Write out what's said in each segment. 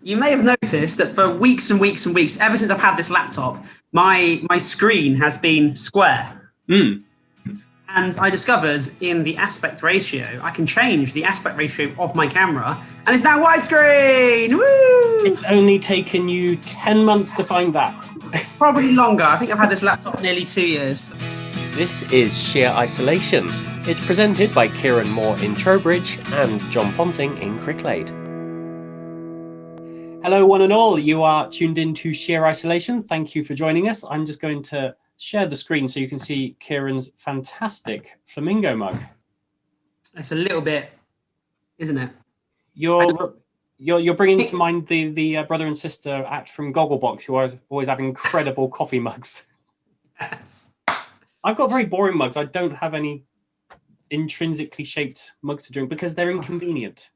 You may have noticed that for weeks and weeks and weeks, ever since I've had this laptop, my screen has been square. Mm. And I discovered in the aspect ratio, I can change the aspect ratio of my camera, and it's now widescreen. Woo! It's only taken you 10 months to find that. Probably longer. I think I've had this laptop nearly 2 years. This is Sheer Isolation. It's presented by Kieran Moore in Trowbridge and Jon Ponting in Cricklade. Hello, one and all. You are tuned in to Sheer Isolation. Thank you for joining us. I'm just going to share the screen so you can see Kieran's fantastic flamingo mug. It's a little bit, isn't it? You're bringing to mind the brother and sister act from Gogglebox, who always have incredible coffee mugs. Yes. I've got very boring mugs. I don't have any intrinsically shaped mugs to drink because they're inconvenient.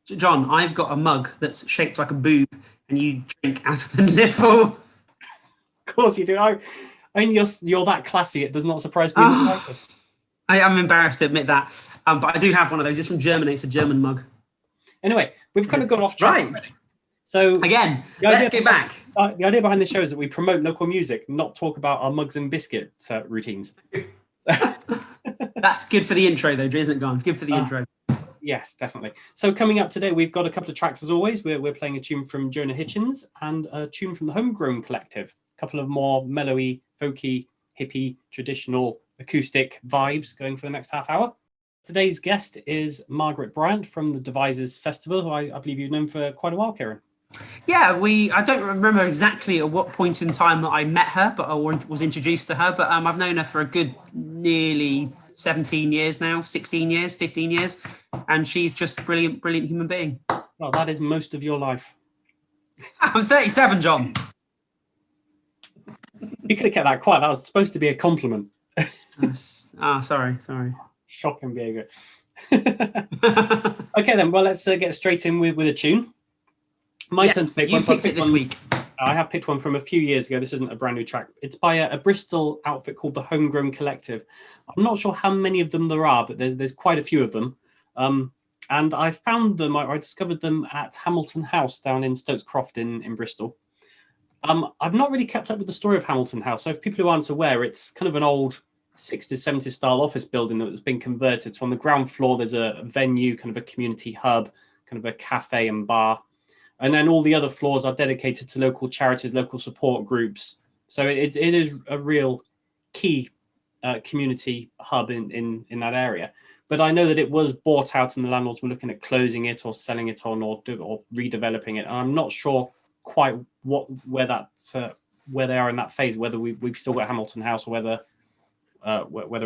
John, I've got a mug that's shaped like a boob, and you drink out of the nipple. Of course you do. I mean, you're that classy. It does not surprise me in the slightest. I am embarrassed to admit that, but I do have one of those. It's from Germany. It's a German mug. Anyway, we've kind of gone off track already. So again, let's get back. The idea behind the show is that we promote local music, not talk about our mugs and biscuit routines. That's good for the intro, though, isn't it, John? Good for the intro. Yes, definitely. So coming up today, we've got a couple of tracks as always. We're playing a tune from Jonah Hitchens and a tune from the Homegrown Collective. A couple of more mellowy, folky, hippie, traditional, acoustic vibes going for the next half hour. Today's guest is Margaret Bryant from the Devizes Festival, who I believe you've known for quite a while, Kieran. Yeah, I don't remember exactly at what point in time that I met her, but I was introduced to her. But I've known her for a good nearly 17 years now, 16 years, 15 years. And she's just a brilliant human being. Well, that is most of your life. I'm 37, John. You could have kept that quiet. That was supposed to be a compliment. Sorry. Shocking behaviour. Okay, then. Well, let's get straight in with a tune. My turn to pick one. You picked it this week. I have picked one from a few years ago. This isn't a brand new track. It's by a Bristol outfit called the Homegrown Collective. I'm not sure how many of them there are, but there's quite a few of them. And I found them, I discovered them at Hamilton House down in Stokes Croft in Bristol. I've not really kept up with the story of Hamilton House. So if people who aren't aware, it's kind of an old 60s, 70s style office building that has been converted. So on the ground floor, there's a venue, kind of a community hub, kind of a cafe and bar. And then all the other floors are dedicated to local charities, local support groups. So it is a real key community hub in that area. But I know that it was bought out and the landlords were looking at closing it or selling it on or redeveloping it. And I'm not sure quite where they are in that phase, whether we've still got Hamilton House or whether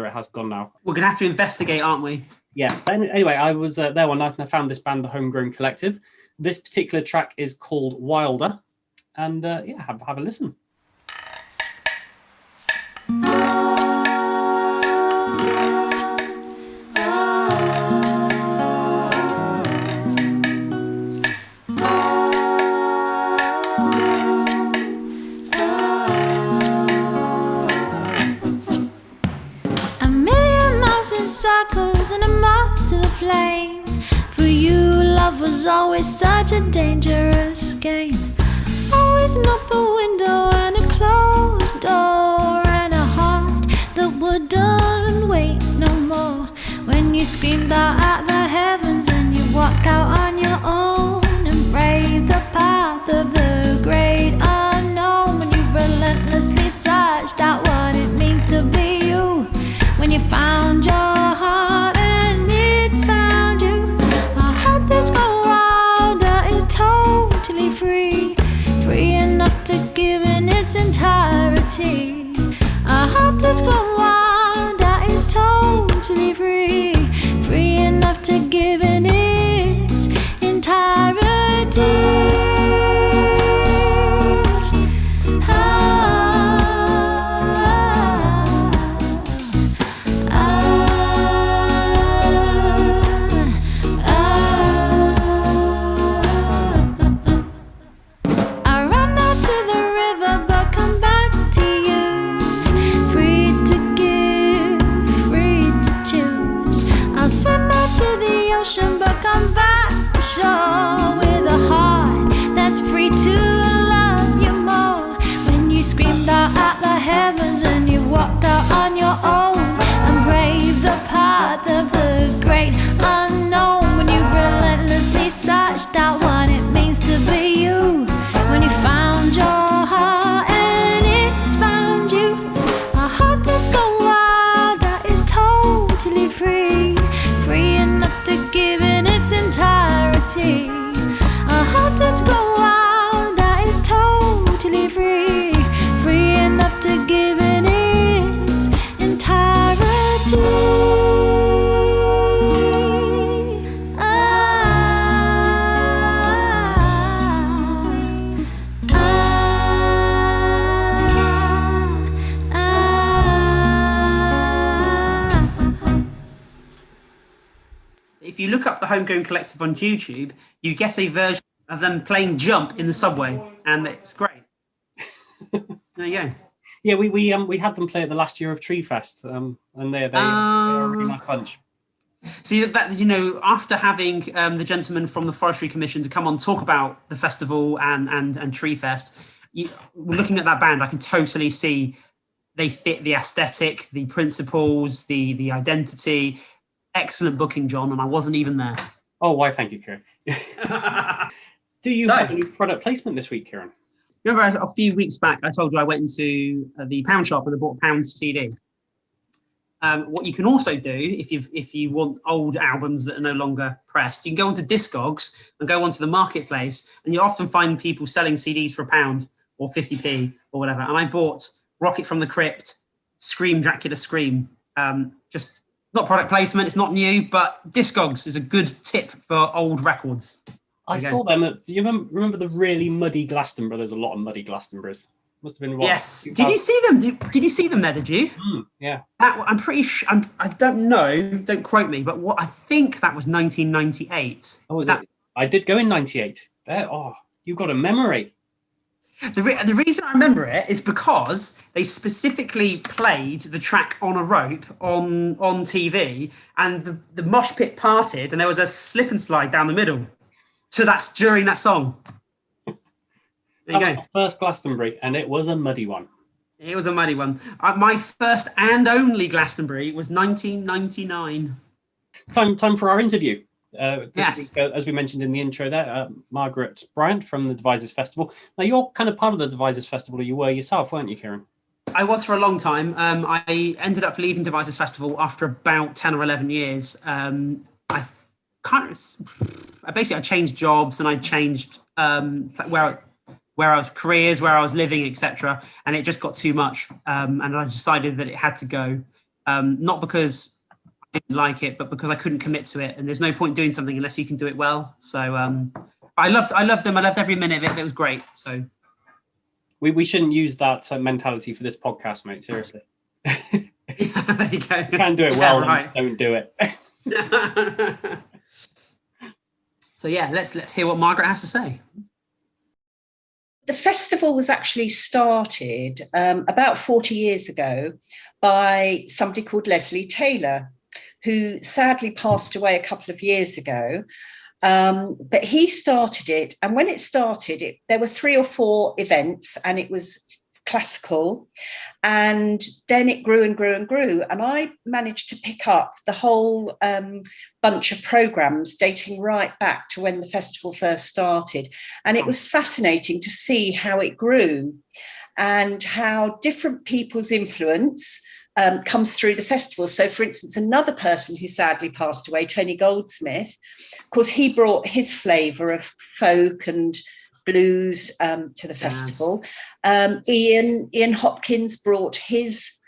it has gone now. We're going to have to investigate, aren't we? Yes. But anyway, I was there one night and I found this band, the Homegrown Collective. This particular track is called Wilder. And have a listen. Circles and a moth to the flame. For you, love was always such a dangerous game. Always an open window and a closed door, and a heart that wouldn't wait no more. When you screamed out at the heavens and you walked out on your own and braved the path of the great unknown. When you relentlessly searched out what it means to be you. When you found your heart and it's found you. A heart that's grown wilder is totally free. Free enough to give in its entirety. A heart that's grown wilder is totally free. Free enough to give in its entirety. To the Homegrown Collective on YouTube, you get a version of them playing Jump in the subway, and it's great. There you go. Yeah, we had them play at the last year of Tree Fest, and they are a really nice bunch. So that after having the gentleman from the Forestry Commission to come on talk about the festival and Tree Fest, looking at that band, I can totally see they fit the aesthetic, the principles, the identity. Excellent booking, John, and I wasn't even there. Oh, why? Thank you, Kieran. Do you have any product placement this week, Kieran? Remember a few weeks back, I told you I went into the pound shop and I bought a pound CD. What you can also do, if you want old albums that are no longer pressed, you can go onto Discogs and go onto the marketplace, and you'll often find people selling CDs for £1 or 50p or whatever. And I bought Rocket from the Crypt, Scream Dracula Scream. Just not product placement, it's not new, but Discogs is a good tip for old records. I saw them at, you remember the really muddy Glastonbury? There's a lot of muddy Glastonburys. Must have been what? Yes. Did you see them? Did you see them there? Did you? Yeah. I'm pretty sure. I don't know. Don't quote me. But I think that was 1998. Oh, I did go in '98. There. Oh, you've got a memory. The reason I remember it is because they specifically played the track On a Rope on TV, and the mosh pit parted, and there was a slip and slide down the middle during that song. There you go. First Glastonbury, and it was a muddy one. It was a muddy one. My first and only Glastonbury was 1999. Time for our interview. Yes. Week, as we mentioned in the intro there, Margaret Bryant from the Devizes Festival. Now, you're kind of part of the Devizes Festival, you were yourself, weren't you, Kieran? I was for a long time. I ended up leaving Devizes Festival after about 10 or 11 years. I changed jobs, and I changed where I was careers, where I was living, etc. And it just got too much. And I decided that it had to go. Not because I didn't like it, but because I couldn't commit to it. And there's no point doing something unless you can do it well. So I loved them. I loved every minute of it. It was great. So we shouldn't use that mentality for this podcast, mate. Seriously. Yeah, there you go. You can do it well, right. Don't do it. So yeah, let's hear what Margaret has to say. The festival was actually started about 40 years ago by somebody called Leslie Taylor, who sadly passed away a couple of years ago. But he started it. And when it started, there were 3 or 4 events, and it was classical. And then it grew and grew and grew. And I managed to pick up the whole bunch of programs dating right back to when the festival first started. And it was fascinating to see how it grew and how different people's influence comes through the festival. So, for instance, another person who sadly passed away, Tony Goldsmith, of course, he brought his flavour of folk and blues to the festival. Ian Hopkins brought his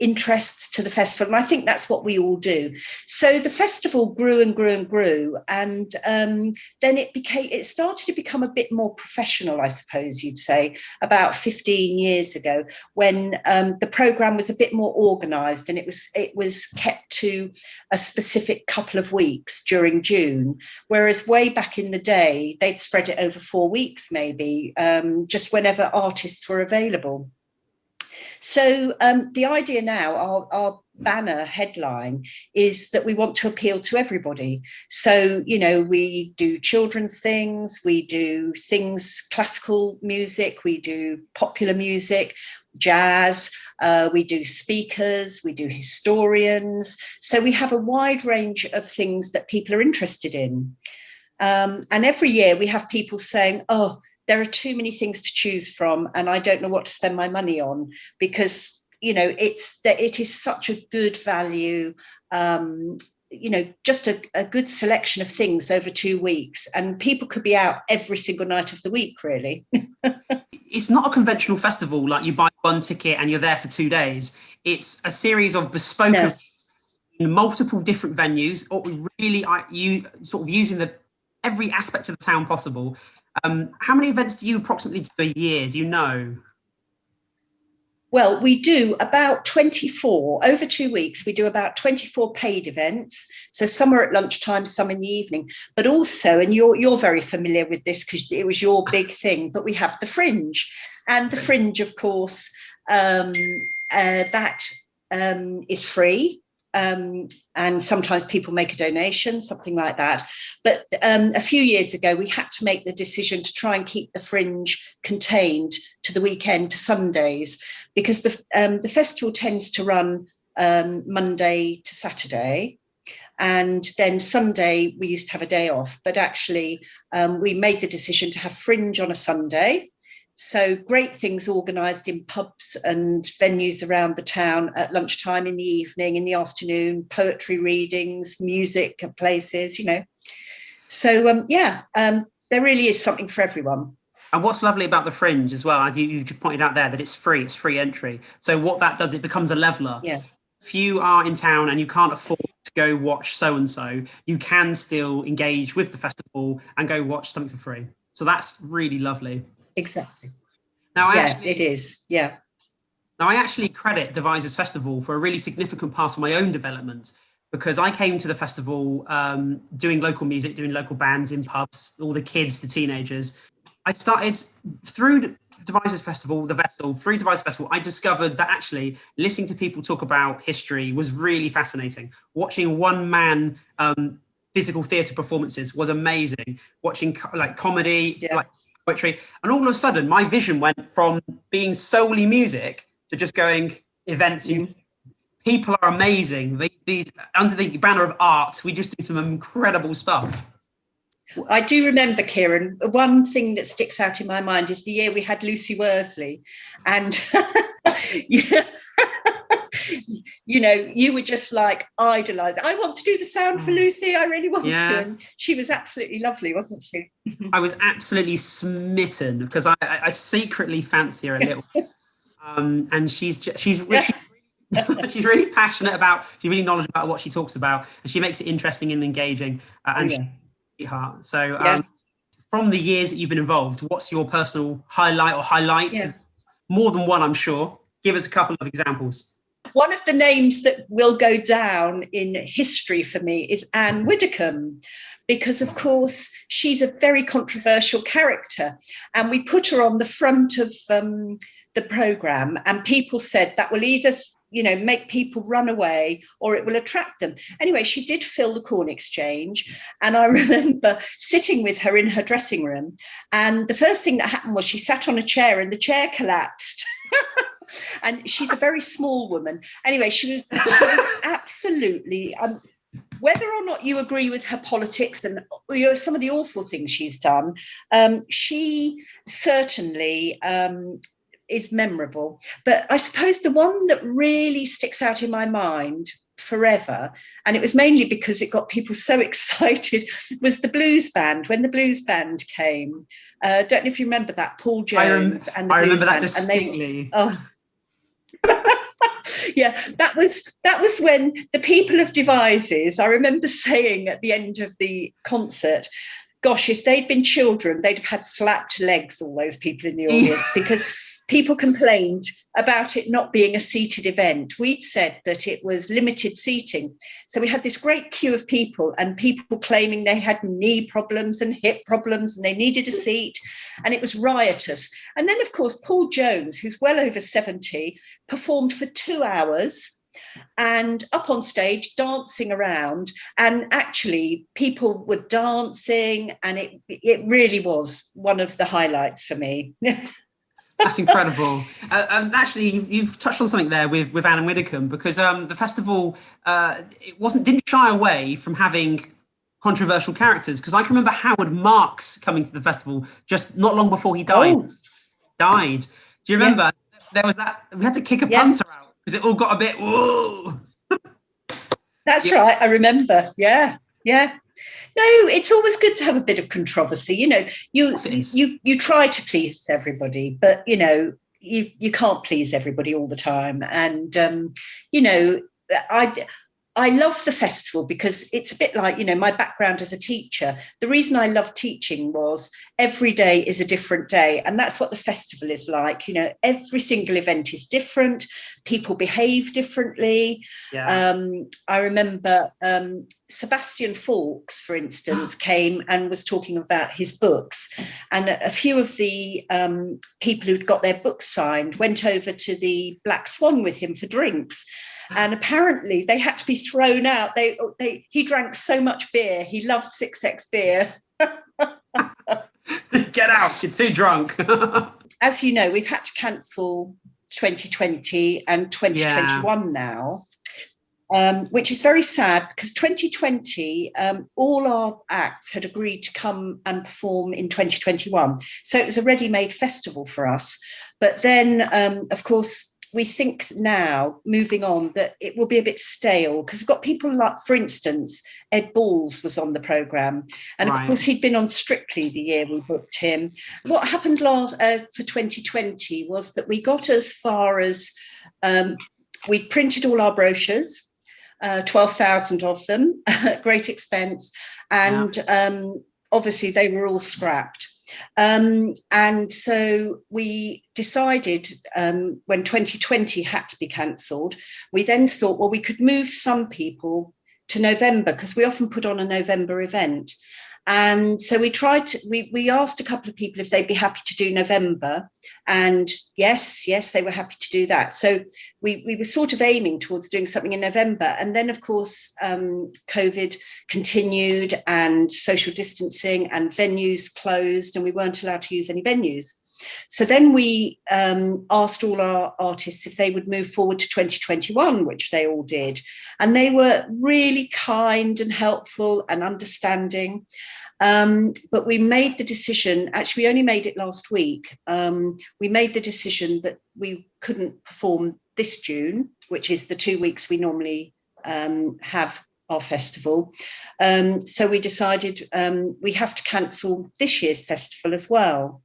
interests to the festival, and I think that's what we all do. So the festival grew and grew and grew, and then it started to become a bit more professional, I suppose you'd say, about 15 years ago, when the programme was a bit more organised, and it was kept to a specific couple of weeks during June, whereas way back in the day they'd spread it over 4 weeks maybe, just whenever artists were available. So the idea now, our banner headline, is that we want to appeal to everybody. So, we do children's things, we do things, classical music, we do popular music, jazz, we do speakers, we do historians. So we have a wide range of things that people are interested in. And every year we have people saying, oh, there are too many things to choose from, and I don't know what to spend my money on, because, it is such a good value, just a good selection of things over 2 weeks, and people could be out every single night of the week, really. It's not a conventional festival like you buy one ticket and you're there for 2 days. It's a series of bespoke events in multiple different venues, or really you sort of using every aspect of the town possible. How many events do you approximately do a year? Do you know? Well, we do about 24, over 2 weeks, we do about 24 paid events. So some are at lunchtime, some in the evening, but also, and you're very familiar with this because it was your big thing, but we have the Fringe. And the Fringe, of course, that is free. And sometimes people make a donation, something like that. But a few years ago, we had to make the decision to try and keep the Fringe contained to the weekend, to Sundays, because the festival tends to run Monday to Saturday. And then Sunday, we used to have a day off. But actually, we made the decision to have Fringe on a Sunday. So great things organised in pubs and venues around the town at lunchtime, in the evening, in the afternoon, poetry readings, music at places, So, there really is something for everyone. And what's lovely about the Fringe as well, as you just pointed out there, that it's free entry. So what that does, it becomes a leveller. Yes. If you are in town and you can't afford to go watch so-and-so, you can still engage with the festival and go watch something for free. So that's really lovely. Exactly. Now, it is. Yeah. Now, I actually credit Devizes Festival for a really significant part of my own development, because I came to the festival doing local music, doing local bands in pubs, all the kids, the teenagers. I started through Devizes Festival, through Devizes Festival, I discovered that actually listening to people talk about history was really fascinating. Watching one-man physical theatre performances was amazing. Watching comedy, poetry, and all of a sudden my vision went from being solely music to just going events. People are amazing. These under the banner of arts, we just do some incredible stuff. I do remember, Kieran, one thing that sticks out in my mind is the year we had Lucy Worsley, and you were just like idolised. I want to do the sound for Lucy. I really want to. And she was absolutely lovely, wasn't she? I was absolutely smitten because I secretly fancy her a little. And she's really passionate about. She's really knowledgeable about what she talks about, and she makes it interesting and engaging. Heart. So, from the years that you've been involved, what's your personal highlight or highlights? Yeah. More than one, I'm sure. Give us a couple of examples. One of the names that will go down in history for me is Anne Widdecombe, because, of course, she's a very controversial character. And we put her on the front of the programme, and people said that will either make people run away or it will attract them. Anyway, she did fill the Corn Exchange. And I remember sitting with her in her dressing room. And the first thing that happened was she sat on a chair and the chair collapsed. And she's a very small woman. Anyway, she was absolutely, whether or not you agree with her politics and some of the awful things she's done, she certainly is memorable. But I suppose the one that really sticks out in my mind forever, and it was mainly because it got people so excited, was the blues band. When the blues band came, don't know if you remember that, Paul Jones and the blues band. I remember that distinctly. Yeah, that was when the people of Devizes, I remember saying at the end of the concert, gosh, if they'd been children, they'd have had slapped legs, all those people in the audience, because people complained about it not being a seated event. We'd said that it was limited seating. So we had this great queue of people, and people claiming they had knee problems and hip problems and they needed a seat, and it was riotous. And then, of course, Paul Jones, who's well over 70, performed for 2 hours and up on stage dancing around, and actually people were dancing, and it really was one of the highlights for me. That's incredible. And actually, you've touched on something there with Anne Widdecombe, because the festival didn't shy away from having controversial characters. Because I can remember Howard Marks coming to the festival just not long before he died. Do you remember? Yeah. There was that. We had to kick a punter out because it all got a bit. Whoa. That's right. I remember. Yeah. No, it's always good to have a bit of controversy. You try to please everybody, but you can't please everybody all the time. And I love the festival because it's a bit like, my background as a teacher. The reason I loved teaching was every day is a different day. And that's what the festival is like. Every single event is different. People behave differently. Yeah. I remember Sebastian Fawkes, for instance, came and was talking about his books. And a few of the people who'd got their books signed went over to the Black Swan with him for drinks. And apparently they had to be thrown out. He drank so much beer. He loved 6X beer. Get out, you're too drunk. As you know, we've had to cancel 2020 and 2021 now, which is very sad because 2020, all our acts had agreed to come and perform in 2021. So it was a ready-made festival for us. But then, of course, we think now, moving on, that it will be a bit stale because we've got people like, for instance, Ed Balls was on the programme. And of course, he'd been on Strictly the year we booked him. What happened for 2020 was that we got as far as we printed all our brochures, 12,000 of them, at great expense. And obviously, they were all scrapped. And so we decided when 2020 had to be cancelled, we then thought, well, we could move some people to November because we often put on a November event. And so we asked a couple of people if they'd be happy to do November. And yes, they were happy to do that. So we were sort of aiming towards doing something in November. And then, of course, COVID continued and social distancing and venues closed and we weren't allowed to use any venues. So then we asked all our artists if they would move forward to 2021, which they all did. And they were really kind and helpful and understanding. But we made the decision, actually, we only made it last week. We made the decision that we couldn't perform this June, which is the 2 weeks we normally have our festival. So we decided we have to cancel this year's festival as well.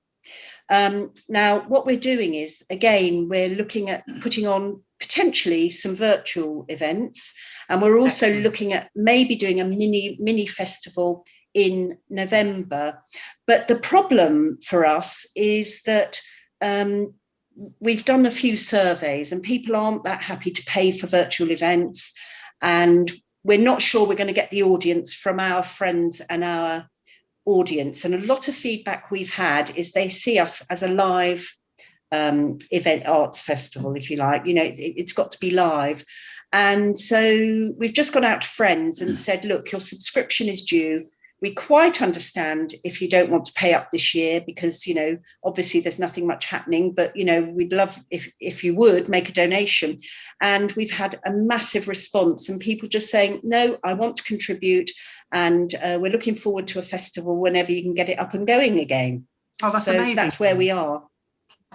Now, what we're doing is, again, we're looking at putting on potentially some virtual events, and we're also looking at maybe doing a mini festival in November. But the problem for us is that we've done a few surveys and people aren't that happy to pay for virtual events, and we're not sure we're going to get the audience from our friends and our audience. And a lot of feedback we've had is they see us as a live event, arts festival, if you like. It's got to be live. And so we've just gone out to friends and said, look, your subscription is due. We quite understand if you don't want to pay up this year because, obviously there's nothing much happening, but, we'd love if you would make a donation. And we've had a massive response and people just saying, no, I want to contribute. And we're looking forward to a festival whenever you can get it up and going again. Oh, that's amazing. That's where we are.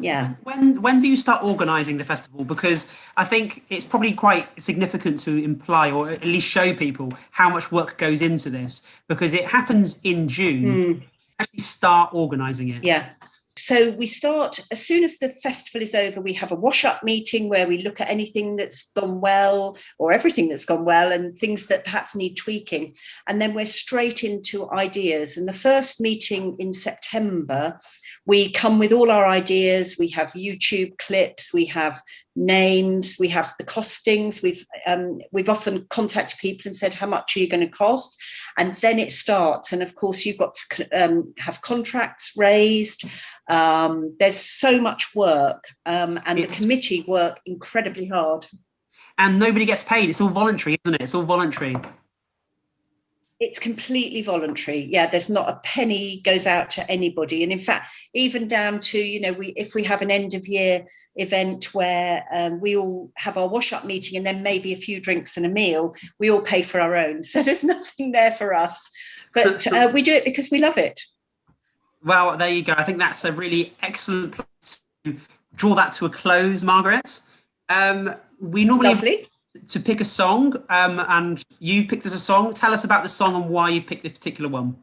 Yeah. When do you start organising the festival? Because I think it's probably quite significant to imply or at least show people how much work goes into this, because it happens in June. Actually start organising it. Yeah. So we start as soon as the festival is over. We have a wash-up meeting where we look at anything that's gone well or everything that's gone well and things that perhaps need tweaking. And then we're straight into ideas. And the first meeting in September, we come with all our ideas. We have YouTube clips, we have names, we have the costings. We've often contacted people and said, how much are you going to cost? And then it starts. And of course, you've got to have contracts raised. There's so much work and the committee work incredibly hard. And nobody gets paid. It's all voluntary, isn't it? It's all voluntary. It's completely voluntary. Yeah, there's not a penny goes out to anybody. And in fact, even down to, if we have an end of year event where we all have our wash up meeting and then maybe a few drinks and a meal, we all pay for our own. So there's nothing there for us. But we do it because we love it. Well, there you go. I think that's a really excellent place to draw that to a close, Margaret. We normally... Lovely. To pick a song, and you've picked us a song. Tell us about the song and why you've picked this particular one.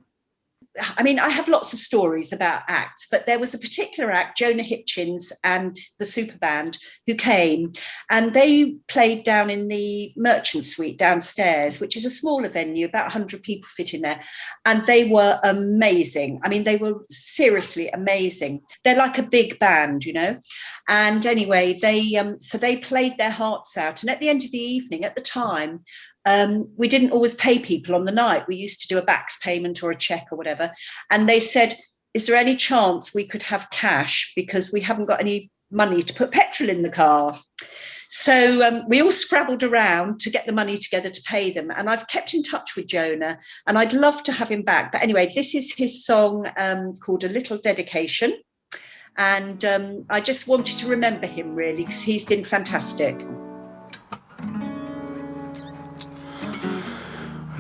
I mean, I have lots of stories about acts, but there was a particular act, Jonah Hitchens and the super band, who came, and they played down in the Merchant Suite downstairs, which is a smaller venue, about 100 people fit in there. And they were amazing. I mean, they were seriously amazing. They're like a big band, you know. And anyway, so they played their hearts out. And at the end of the evening, at the time, we didn't always pay people on the night. We used to do a backs payment or a check or whatever. And they said, is there any chance we could have cash, because we haven't got any money to put petrol in the car? So we all scrabbled around to get the money together to pay them. And I've kept in touch with Jonah, and I'd love to have him back. But anyway, this is his song called A Little Dedication. And I just wanted to remember him, really, because he's been fantastic.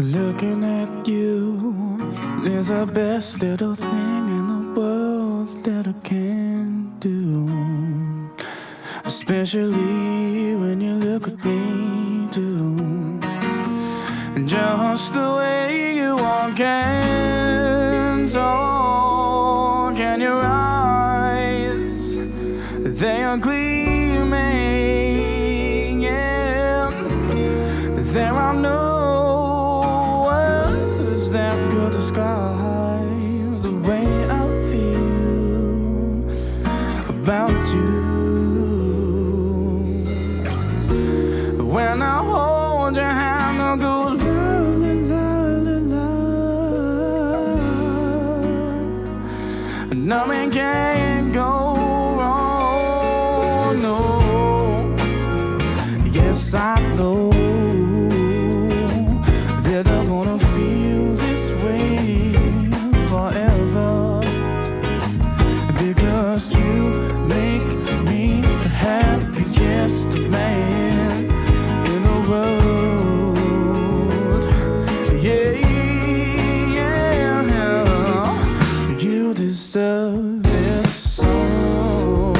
Looking at you, there's the best little thing in the world that I can do. Especially when you look at me too. Just the way you walk and talk, and your eyes, they are gleaming, yeah. There are no describe the way I feel about you. When I hold your hand, I'll go la la la la. Nothing can go wrong, no. Yes, I know that I wanna feel this way forever, because you make me the happiest man in the world. Yeah, yeah, you deserve this song,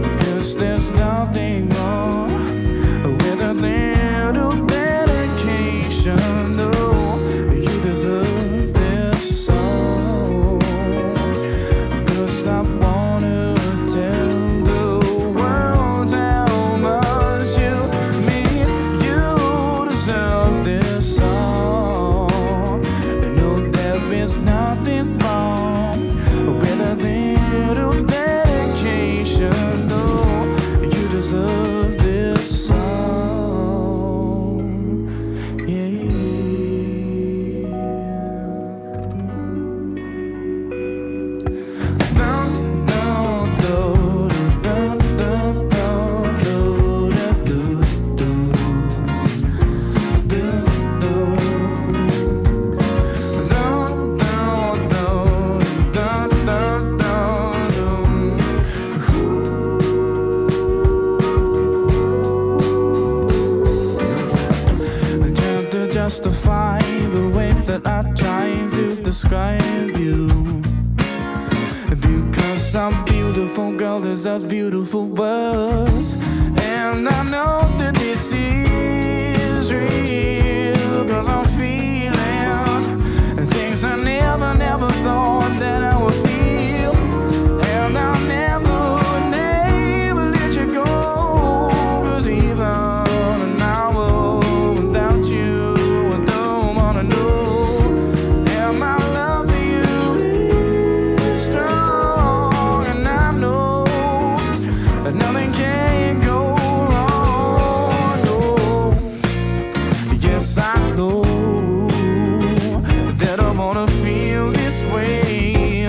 because there's nothing wrong with a little dedication. No, you deserve this song, 'cause I wanna tell the world how much you mean. You deserve this song. You know there is nothing wrong with a little dedication. No, you deserve this song. Yeah. Justify the way that I try to describe you, because some beautiful girl deserves beautiful words. And I know that this is real, 'cause I'm feeling things I never thought that I would feel. And I'll never let you go, 'cause even an hour without you, I know that I wanna feel this way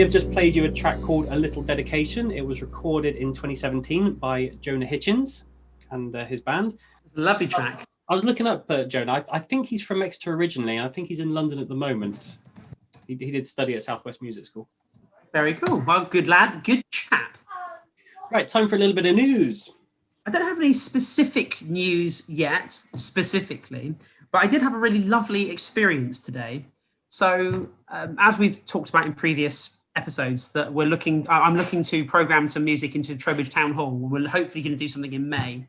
have just played you a track called A Little Dedication. It was recorded in 2017 by Jonah Hitchens and his band. It's a lovely track. I was looking up Jonah. I think he's from Exeter originally, and I think he's in London at the moment. He did study at Southwest Music School. Very cool. Well, good lad, good chap. Right, time for a little bit of news. I don't have any specific news yet, specifically, but I did have a really lovely experience today. So, as we've talked about in previous episodes, that I'm looking to program some music into Trowbridge Town Hall. We're hopefully going to do something in May.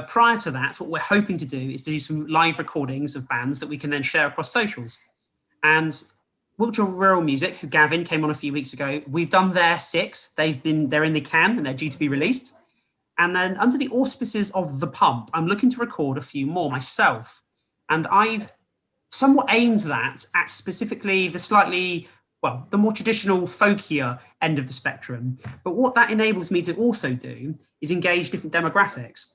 Prior to that, what we're hoping to do is to do some live recordings of bands that we can then share across socials. And Wiltshire Rural Music, who Gavin came on a few weeks ago, we've done their 6. They're in the can and they're due to be released. And then under the auspices of The Pump, I'm looking to record a few more myself. And I've somewhat aimed that at specifically the more traditional, folkier end of the spectrum. But what that enables me to also do is engage different demographics.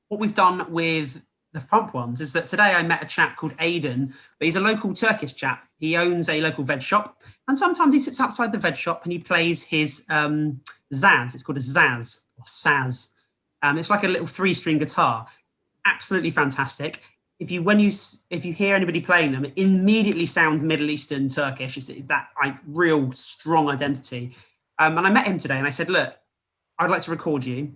What we've done with the Pump ones is that today I met a chap called Aidan, but he's a local Turkish chap. He owns a local veg shop. And sometimes he sits outside the veg shop and he plays his Zaz. It's called a Zaz or Saz. It's like a little 3-string guitar. Absolutely fantastic. If you hear anybody playing them, it immediately sounds Middle Eastern Turkish. It's that real strong identity. And I met him today and I said, look, I'd like to record you.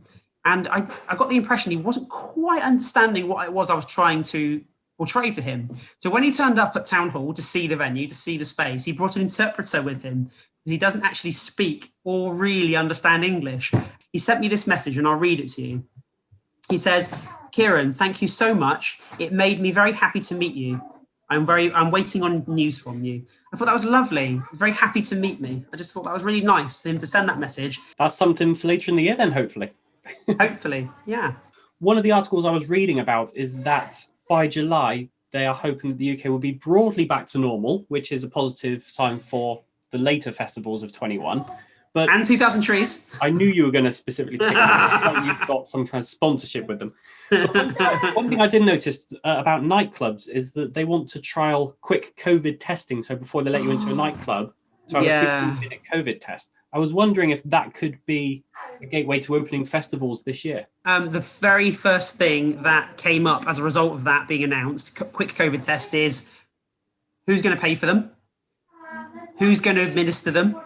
And I got the impression he wasn't quite understanding what it was I was trying to portray to him. So when he turned up at Town Hall to see the venue, to see the space, he brought an interpreter with him because he doesn't actually speak or really understand English. He sent me this message and I'll read it to you. He says, Kieran, thank you so much. It made me very happy to meet you. I'm waiting on news from you. I thought that was lovely. He was very happy to meet me. I just thought that was really nice for him to send that message. That's something for later in the year then, hopefully. Hopefully, yeah. One of the articles I was reading about is that by July, they are hoping that the UK will be broadly back to normal, which is a positive sign for the later festivals of 21. And 2000 Trees. I knew you were going to specifically pick that. You've got some kind of sponsorship with them. One thing I did notice about nightclubs is that they want to trial quick COVID testing. So before they let you into a nightclub, to have a 15-minute COVID test. I was wondering if that could be a gateway to opening festivals this year. The very first thing that came up as a result of that being announced, quick COVID test, is who's going to pay for them? Who's going to administer them?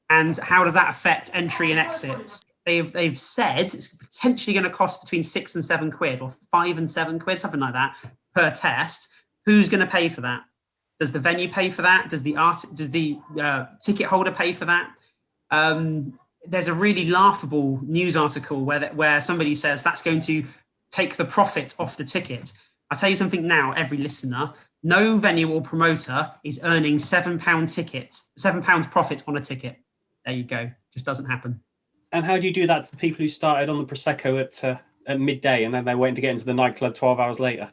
And how does that affect entry and exits? They've said it's potentially going to cost between £6 and £7 or £5 and £7, something like that, per test. Who's going to pay for that? Does the venue pay for that? Does the ticket holder pay for that? There's a really laughable news article where somebody says that's going to take the profit off the ticket. I'll tell you something now, every listener. No venue or promoter is earning £7 profit on a ticket. There you go. Just doesn't happen. And how do you do that to the people who started on the Prosecco at midday and then they're waiting to get into the nightclub 12 hours later?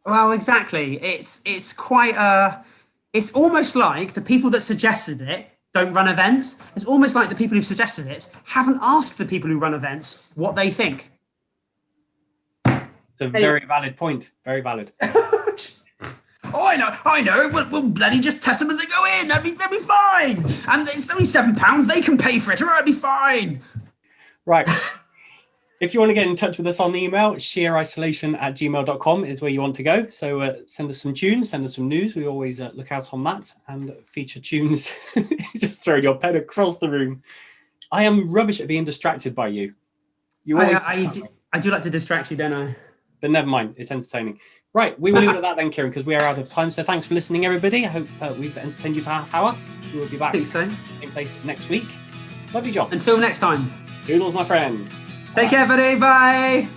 Well, exactly. It's quite it's almost like the people that suggested it don't run events. It's almost like the people who've suggested it haven't asked the people who run events what they think. It's a very valid point. Very valid. Oh, I know. We'll bloody just test them as they go in. They'll be fine. And it's only £7. They can pay for it. It'll be fine. Right. If you want to get in touch with us on the email, sheerisolation@gmail.com is where you want to go. So send us some tunes, send us some news. We always look out on that and feature tunes. Just throwing your pen across the room. I am rubbish at being distracted by you. I do like to distract you, don't I? But never mind. It's entertaining. Right, we will leave it at that then, Kieran, because we are out of time. So thanks for listening, everybody. I hope we've entertained you for half hour. We will be back same place next week. Love you, John. Until next time. Doodles, my friends. Take care, buddy. Bye.